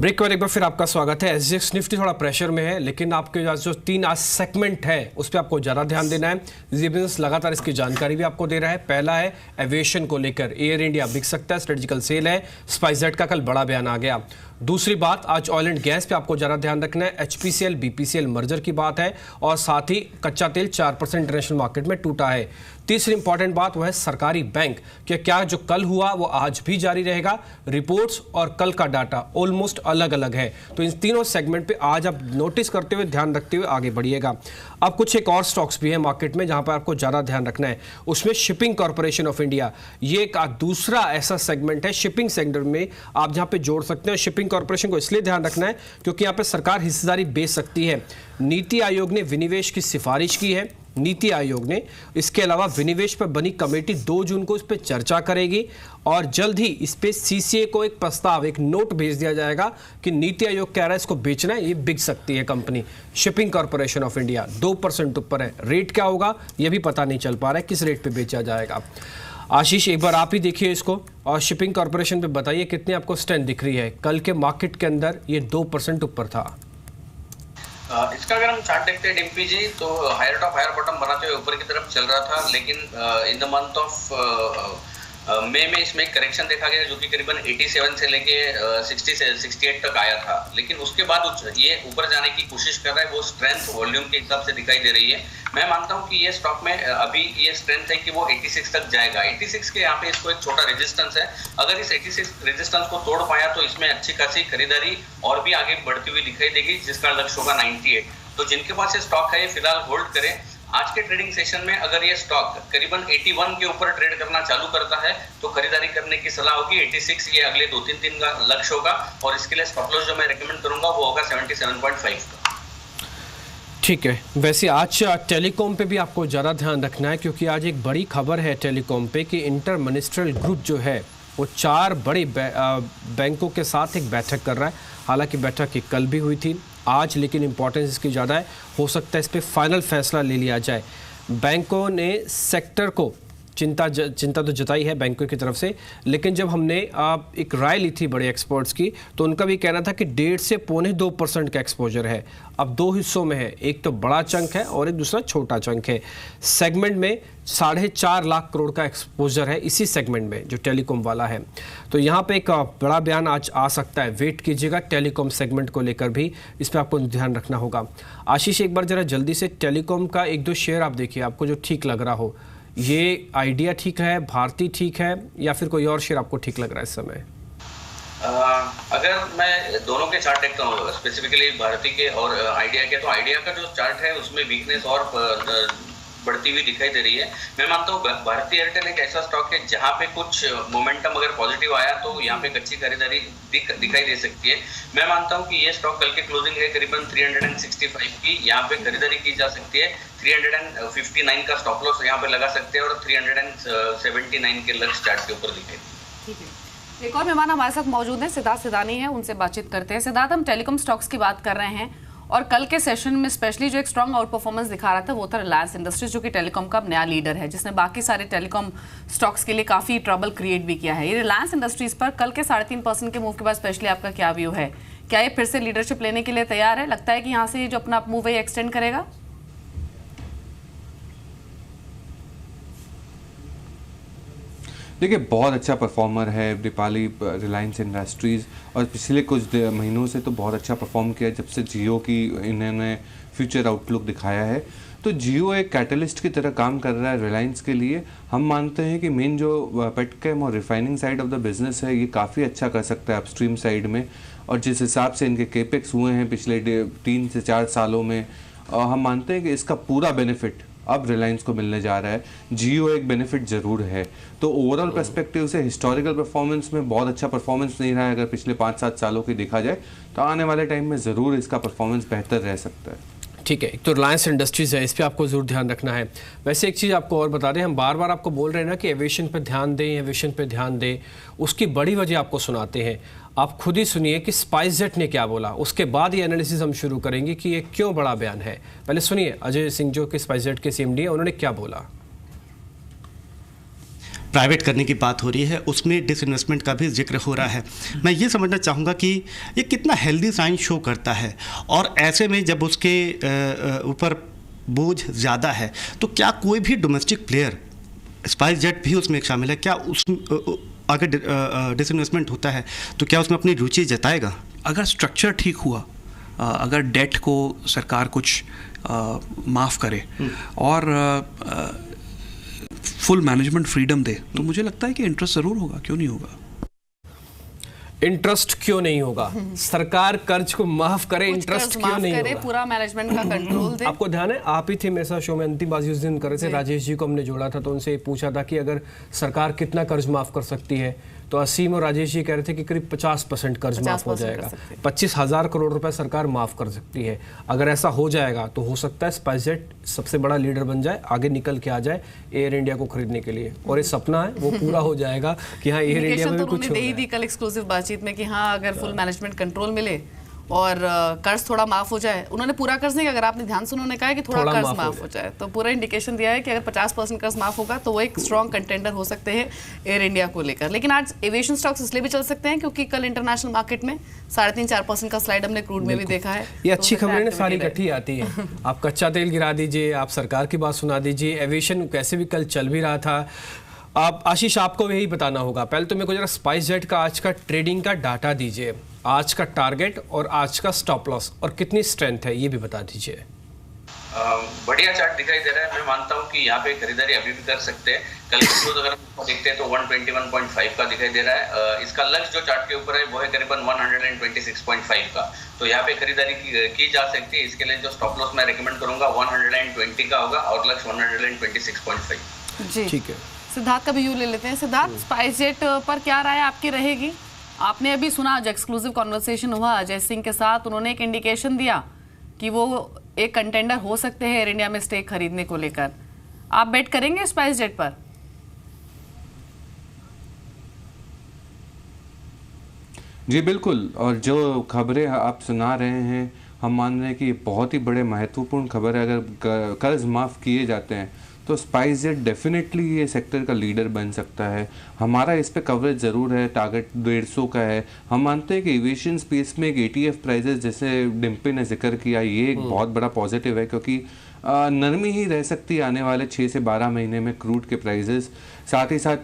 Break के बाद एक बार फिर आपका स्वागत है। एसजीएक्स निफ्टी थोड़ा प्रेशर में है, लेकिन आपके जो तीन आज सेगमेंट है उस पर आपको ज़्यादा ध्यान देना है। जी बिजनेस लगातार इसकी जानकारी भी आपको दे रहा है। पहला है एविएशन को लेकर, एयर इंडिया बिक सकता है, स्ट्रेटेजिकल सेल है। स्पाइसजेट का कल बड़ा बयान आ गया। दूसरी बात, आज ऑयल एंड गैस पे आपको ज़्यादा ध्यान रखना है। एचपीसीएल बीपीसीएल मर्जर की बात है और साथ ही कच्चा तेल 4% इंटरनेशनल मार्केट में टूटा है। तीसरी इंपॉर्टेंट बात वो है सरकारी बैंक कि क्या जो कल हुआ वो आज भी जारी रहेगा। रिपोर्ट्स और कल का डाटा ऑलमोस्ट अलग अलग है, तो इन तीनों सेगमेंट पे आज आप नोटिस करते हुए, ध्यान रखते हुए आगे बढ़िएगा। अब कुछ एक और स्टॉक्स भी है मार्केट में जहां पर आपको ज़्यादा ध्यान रखना है। उसमें शिपिंग कॉर्पोरेशन ऑफ इंडिया, ये एक दूसरा ऐसा सेगमेंट है शिपिंग सेक्टर में आप जहां पे जोड़ सकते हैं। शिपिंग कॉर्पोरेशन को इसलिए ध्यान रखना है क्योंकि यहाँ पे सरकार हिस्सेदारी बेच सकती है। नीति आयोग ने विनिवेश की सिफारिश की है, नीति आयोग ने। इसके अलावा विनिवेश पर बनी कमेटी 2 जून को इस पर चर्चा करेगी और जल्द ही इस पे सीसीए को एक प्रस्ताव, एक नोट भेज दिया जाएगा कि नीति आयोग कह रहा है इसको बेचना है, ये बिक सकती है company. Shipping corporation of India 2% ऊपर है। रेट क्या होगा ये भी पता नहीं चल पा रहा है, किस रेट पे बेचा जाएगा। आशीष, एक बार आप ही देखिए इसको और शिपिंग कॉर्पोरेशन पे बताइए कितनी आपको स्ट्रेंथ दिख रही है। कल के मार्केट के अंदर ये 2% ऊपर था। इसका अगर हम चार्ट देखते हैं डिम्पी जी, तो हायर टॉप हायर बॉटम बनाते हुए ऊपर की तरफ चल रहा था, लेकिन in the month of May में इसमें एक करेक्शन देखा गया जो कि करीबन 87 से लेके 60 से 68 तक आया था। लेकिन उसके बाद ये ऊपर जाने की कोशिश कर रहा है, वो स्ट्रेंथ वॉल्यूम के हिसाब से दिखाई दे रही है। मैं मानता हूं कि ये स्टॉक में अभी ये स्ट्रेंथ है कि वो 86 तक जाएगा। 86 के यहाँ पे इसको एक छोटा रेजिस्टेंस है, अगर इस 86 रेजिस्टेंस को तोड़ पाया तो इसमें अच्छी खासी खरीदारी और भी आगे बढ़ती हुई दिखाई देगी, जिसका लक्ष्य होगा 98। तो जिनके पास ये स्टॉक है ये फिलहाल होल्ड करें। आज के ट्रेडिंग सेशन में अगर ये स्टॉक करीबन 81 के ऊपर ट्रेड करना चालू करता है तो खरीदारी करने की सलाह होगी। 86 ये अगले 2-3 दिन का लक्ष्य होगा और इसके लिए स्टॉप लॉस जो मैं रेकमेंड करूंगा वो होगा 77.5 का। ठीक है। वैसे आज टेलीकॉम पे भी आपको ज़्यादा ध्यान रखना है क्योंकि आज एक बड़ी खबर है टेलीकॉम पे कि इंटर मिनिस्ट्रियल ग्रुप जो है वो 4 बड़े बैंकों के साथ एक बैठक कर रहा है। हालांकि बैठक की कल भी हुई थी आज, लेकिन इंपॉर्टेंस इसकी ज़्यादा है। हो सकता है इस पर फाइनल फैसला ले लिया जाए। बैंकों ने सेक्टर को चिंता तो जताई है बैंकों की तरफ से, लेकिन जब हमने एक राय ली थी बड़े एक्सपर्ट्स की तो उनका भी कहना था कि 1.5 से 2.25% का एक्सपोजर है। अब 2 हिस्सों में है, एक तो बड़ा चंक है और एक दूसरा छोटा चंक है। सेगमेंट में 4.5 लाख करोड़ का एक्सपोजर है इसी सेगमेंट में जो टेलीकॉम वाला है। तो यहाँ पे एक बड़ा बयान आज आ सकता है, वेट कीजिएगा। टेलीकॉम सेगमेंट को लेकर भी इस पर आपको ध्यान रखना होगा। आशीष, एक बार जरा जल्दी से टेलीकॉम का 1-2 शेयर आप देखिए, आपको जो ठीक लग रहा हो। ये आइडिया ठीक है, भारती ठीक है, या फिर कोई और शेयर आपको ठीक लग रहा है इस समय? अगर मैं दोनों के चार्ट देखता हूँ, स्पेसिफिकली भारती के और आइडिया के, तो आइडिया का जो चार्ट है उसमें वीकनेस और बढ़ती हुई दिखाई दे रही है। मैं मानता हूँ भारती एयरटेल एक ऐसा स्टॉक है जहाँ पे कुछ मोमेंटम अगर पॉजिटिव आया तो यहाँ पे अच्छी खरीदारी दिखाई दे सकती है। मैं मानता हूँ कि ये स्टॉक कल की क्लोजिंग है करीबन 365 की, यहाँ पे खरीदारी की जा सकती है। 359 का स्टॉप लॉस यहाँ पे लगा सकते हैं और 379 के लक्ष्य चार्ट के ऊपर दिखाई दे। ठीक है, एक और मेहमान हमारे साथ मौजूद हैं, सिद्धार्थ सिदानी है, उनसे बातचीत करते हैं। सिद्धार्थ, हम टेलीकॉम स्टॉक्स की बात कर रहे हैं और कल के सेशन में स्पेशली जो एक स्ट्रॉन्ग आउट परफॉर्मेंस दिखा रहा था वो था रिलायंस इंडस्ट्रीज, जो कि टेलीकॉम का नया लीडर है, जिसने बाकी सारे टेलीकॉम स्टॉक्स के लिए काफ़ी ट्रबल क्रिएट भी किया है। ये रिलायंस इंडस्ट्रीज पर कल के 3.5% के मूव के बाद स्पेशली आपका क्या व्यू है? क्या ये फिर से लीडरशिप लेने के लिए तैयार है? लगता है कि यहाँ से जो अपना मूव है एक्सटेंड करेगा? देखिए, बहुत अच्छा परफॉर्मर है दीपाली रिलायंस इंडस्ट्रीज़, और पिछले कुछ महीनों से तो बहुत अच्छा परफॉर्म किया जब से जियो की इन्होंने फ्यूचर आउटलुक दिखाया है। तो जियो एक कैटलिस्ट की तरह काम कर रहा है रिलायंस के लिए। हम मानते हैं कि मेन जो पेटकेम और refining side of the business है ये काफ़ी अच्छा कर सकता है अपस्ट्रीम साइड में, और जिस हिसाब से इनके केपेक्स हुए हैं पिछले 3 से 4 सालों में, हम मानते हैं कि इसका पूरा बेनिफिट अब रिलायंस को मिलने जा रहा है। जियो एक बेनिफिट जरूर है। तो ओवरऑल पर्सपेक्टिव से हिस्टोरिकल परफॉर्मेंस में बहुत अच्छा परफॉर्मेंस नहीं रहा है, अगर पिछले 5-7 सालों की देखा जाए तो आने वाले टाइम में ज़रूर इसका परफॉर्मेंस बेहतर रह सकता है। ठीक है, एक तो रिलायंस इंडस्ट्रीज़ है, इस पर आपको ज़रूर ध्यान रखना है। वैसे एक चीज़ आपको और बता दें, हम बार बार आपको बोल रहे हैं ना कि एविएशन पे ध्यान दें, एविएशन पे ध्यान दें। उसकी बड़ी वजह आपको सुनाते हैं, आप खुद ही सुनिए कि स्पाइसजेट ने क्या बोला। उसके बाद ये एनालिसिस हम शुरू करेंगे कि ये क्यों बड़ा बयान है। पहले सुनिए अजय सिंह जो कि स्पाइसजेट के CMD है, उन्होंने क्या बोला। प्राइवेट करने की बात हो रही है, उसमें डिसइन्वेस्टमेंट का भी जिक्र हो रहा है। मैं ये समझना चाहूँगा कि ये कितना हेल्दी साइन शो करता है, और ऐसे में जब उसके ऊपर बोझ ज़्यादा है तो क्या कोई भी डोमेस्टिक प्लेयर, स्पाइस जेट भी उसमें शामिल है, क्या उस अगर डिसइन्वेस्टमेंट होता है तो क्या उसमें अपनी रुचि जताएगा? अगर स्ट्रक्चर ठीक हुआ, अगर डेट को सरकार कुछ माफ़ करे और फुल मैनेजमेंट फ्रीडम दे, तो मुझे लगता है कि इंटरेस्ट ज़रूर होगा। क्यों नहीं होगा? इंटरेस्ट क्यों नहीं होगा? सरकार कर्ज को माफ करे, इंटरेस्ट क्यों नहीं होगा? पूरा मैनेजमेंट का कंट्रोल दे। आपको ध्यान है, आप ही थे मेरे साथ शो में, अंतिम बाजी उस दिन कर रहे थे, राजेश जी को हमने जोड़ा था, तो उनसे पूछा था कि अगर सरकार कितना कर्ज माफ कर सकती है, तो असीम और राजेश जी कह रहे थे कि करीब 50% कर्ज माफ हो जाएगा। 25,000 करोड़ रुपए सरकार माफ कर सकती है। अगर ऐसा हो जाएगा तो हो सकता है स्पाइसजेट सबसे बड़ा लीडर बन जाए, आगे निकल के आ जाए एयर इंडिया को खरीदने के लिए, और ये सपना है वो पूरा हो जाएगा कि हाँ एयर इंडिया में भी कुछ दे ही दी कल एक्सक्लूसिव बातचीत में कि हाँ अगर फुल मैनेजमेंट कंट्रोल मिले और कर्ज थोड़ा माफ हो जाए। उन्होंने पूरा कर्ज नहीं, अगर आपने ध्यान सुना, उन्होंने कहा कि थोड़ा कर्ज माफ हो जाए, तो पूरा इंडिकेशन दिया है कि अगर 50% कर्ज माफ होगा तो वो एक स्ट्रॉन्ग कंटेंडर हो सकते हैं एयर इंडिया को लेकर। लेकिन आज एविएशन स्टॉक्स इसलिए भी चल सकते हैं क्योंकि कल इंटरनेशनल मार्केट में 3.5-4% का स्लाइड हमने क्रूड में भी देखा है। ये अच्छी खबरें ना सारी इकट्ठी आती है। आप कच्चा तेल गिरा दीजिए, आप सरकार की बात सुना दीजिए, एविएशन कैसे भी कल चल भी रहा था। आप आशीष, आपको यही बताना होगा। पहले तो मेरे को जरा स्पाइसजेट का आज का ट्रेडिंग का डाटा दीजिए, आज का टारगेट और आज का स्टॉप लॉस और कितनी स्ट्रेंथ है ये भी बता दीजिए। बढ़िया चार्ट दिखाई दे रहा है। मैं मानता हूं कि यहाँ पे खरीदारी अभी भी कर सकते हैं। कल क्लोज अगर हम देखते हैं तो 121.5 का दिखाई दे रहा है। इसका लक्ष्य जो चार्ट के ऊपर है वो है करीबन 126.5 का, तो यहाँ पे खरीदारी की जा सकती है। इसके लिए जो स्टॉप लॉस मैं रिकमेंड करूंगा 120 का होगा और लक्ष्य 126.5। जी ठीक है। सिद्धार्थ का भी व्यू ले लेते हैं। सिद्धार्थ, स्पाइसजेट पर क्या राय आपकी रहेगी? आपने अभी सुना, आज एक्सक्लूसिव कॉन्वर्सेशन हुआ अजय सिंह के साथ, उन्होंने एक इंडिकेशन दिया कि वो एक कंटेंडर हो सकते हैं एयर इंडिया में स्टेक खरीदने को लेकर। आप बेट करेंगे स्पाइसजेट पर? जी बिल्कुल, और जो खबरें आप सुना रहे हैं, हम मान रहे हैं कि बहुत ही बड़े महत्वपूर्ण खबर है। अगर कर्ज माफ़ किए जाते हैं तो स्पाइसजेट डेफिनेटली ये सेक्टर का लीडर बन सकता है। हमारा इस पे कवरेज ज़रूर है, टारगेट 150 का है। हम मानते हैं कि एविएशन स्पेस में एक ETF प्राइजेस, जैसे डिम्पी ने जिक्र किया, ये एक बहुत बड़ा पॉजिटिव है, क्योंकि नरमी ही रह सकती है आने वाले 6 से 12 महीने में क्रूड के प्राइजेस। साथ ही साथ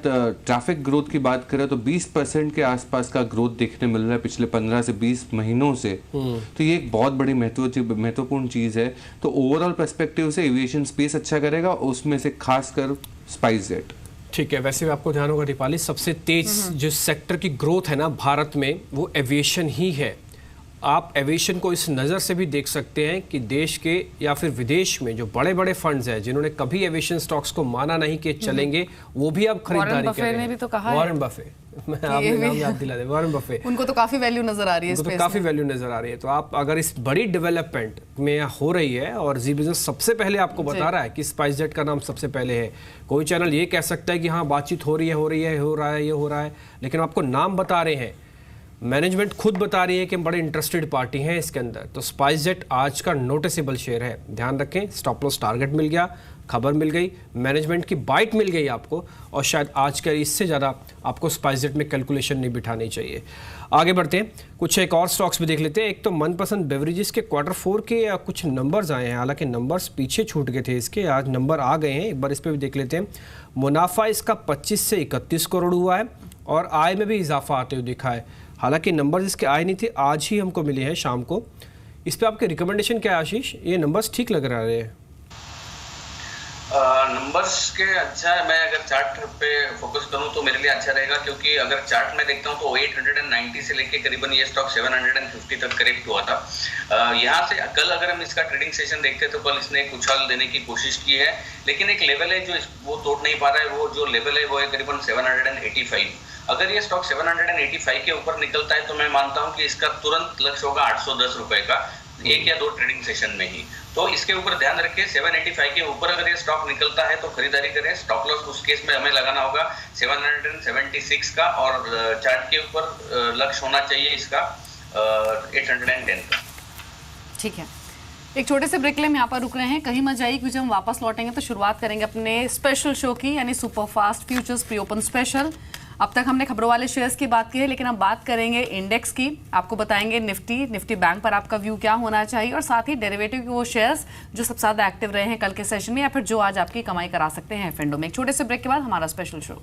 ट्रैफिक ग्रोथ की बात करें तो 20% के आसपास का ग्रोथ देखने मिल रहा है पिछले 15 से 20 महीनों से। तो ये एक बहुत बड़ी महत्वपूर्ण चीज़ है। तो ओवरऑल पर्सपेक्टिव से एविएशन स्पेस अच्छा करेगा, उसमें से खासकर स्पाइसजेट। ठीक है। वैसे भी आपको ध्यान होगा दीपाली, सबसे तेज जो सेक्टर की ग्रोथ है ना भारत में, वो एविएशन ही है। आप एविएशन को इस नज़र से भी देख सकते हैं कि देश के या फिर विदेश में जो बड़े बड़े फंड्स हैं जिन्होंने कभी एविएशन स्टॉक्स को माना नहीं कि चलेंगे, वो भी अब खरीदारी कर रहे हैं। भी तो कहा है वॉरेन बफे, मैं आपने नाम याद दिला दे, वॉरेन बफे, उनको तो काफी वैल्यू नजर आ रही है, उनको तो काफी वैल्यू नजर आ रही है। तो आप अगर इस बड़ी डेवलपमेंट में हो रही है और जी बिजनेस सबसे पहले आपको बता रहा है कि स्पाइसजेट का नाम सबसे पहले है। कोई चैनल ये कह सकता है कि हाँ बातचीत हो रही है, ये हो रहा है, लेकिन आपको नाम बता रहे हैं, मैनेजमेंट खुद बता रही है कि हम बड़े इंटरेस्टेड पार्टी हैं इसके अंदर। तो स्पाइसजेट आज का नोटिसेबल शेयर है, ध्यान रखें। स्टॉप लॉस टारगेट मिल गया, खबर मिल गई, मैनेजमेंट की बाइट मिल गई आपको, और शायद आज के इससे ज़्यादा आपको स्पाइसजेट में कैलकुलेशन नहीं बिठानी चाहिए। आगे बढ़ते हैं, कुछ एक और स्टॉक्स भी देख लेते हैं। एक तो मनपसंद बेवरेजेस के Q4 के कुछ नंबर्स आए हैं, हालांकि नंबर्स पीछे छूट गए थे इसके, आज नंबर आ गए हैं, एक बार इस पर भी देख लेते हैं। मुनाफा इसका 25 से 31 करोड़ हुआ है और आय में भी इजाफा आते हुए दिखा है। हालांकि नंबर्स इसके आए नहीं थे, आज ही हमको मिले हैं शाम को। इस पे आपके रिकमेंडेशन क्या है आशीष? ये नंबर्स ठीक लग रहे हैं? नंबर्स के अच्छा है। मैं अगर चार्ट पे फोकस करूं तो मेरे लिए अच्छा रहेगा, क्योंकि अगर चार्ट में देखता हूं तो 890 से लेके करीबन ये स्टॉक 750 तक करेक्ट हुआ था। यहाँ से कल अगर हम इसका ट्रेडिंग सेशन देखते तो कल इसने एक उछाल देने की कोशिश की है, लेकिन एक लेवल है जो वो तोड़ नहीं पा रहा है। वो जो लेवल है वो है करीबन 785। अगर ये स्टॉक 785 के ऊपर निकलता है तो मैं मानता हूं कि इसका तुरंत लक्ष्य होगा 810 रुपए का, 1 या 2 ट्रेडिंग सेशन में ही। तो इसके ऊपर ध्यान रखिए, 785 के ऊपर अगर ये स्टॉक निकलता है तो खरीदारी करें। स्टॉप लॉस उस केस में हमें लगाना होगा 776 का, और चार्ट के ऊपर लक्ष्य होना चाहिए इसका 810 का। ठीक है। एक छोटे से ब्रेक के लिए हम यहाँ पर रुक रहे हैं, कहीं मत जाइए, क्योंकि जब हम वापस लौटेंगे तो शुरुआत करेंगे अपने स्पेशल शो की, यानी superfast futures pre open special. अब तक हमने खबरों वाले शेयर्स की बात की है, लेकिन अब बात करेंगे इंडेक्स की। आपको बताएंगे निफ्टी बैंक पर आपका व्यू क्या होना चाहिए, और साथ ही डेरिवेटिव के वो शेयर्स जो सबसे ज्यादा एक्टिव रहे हैं कल के सेशन में, या फिर जो आज आपकी कमाई करा सकते हैं एफ एंडो में। एक छोटे से ब्रेक के बाद हमारा स्पेशल शो।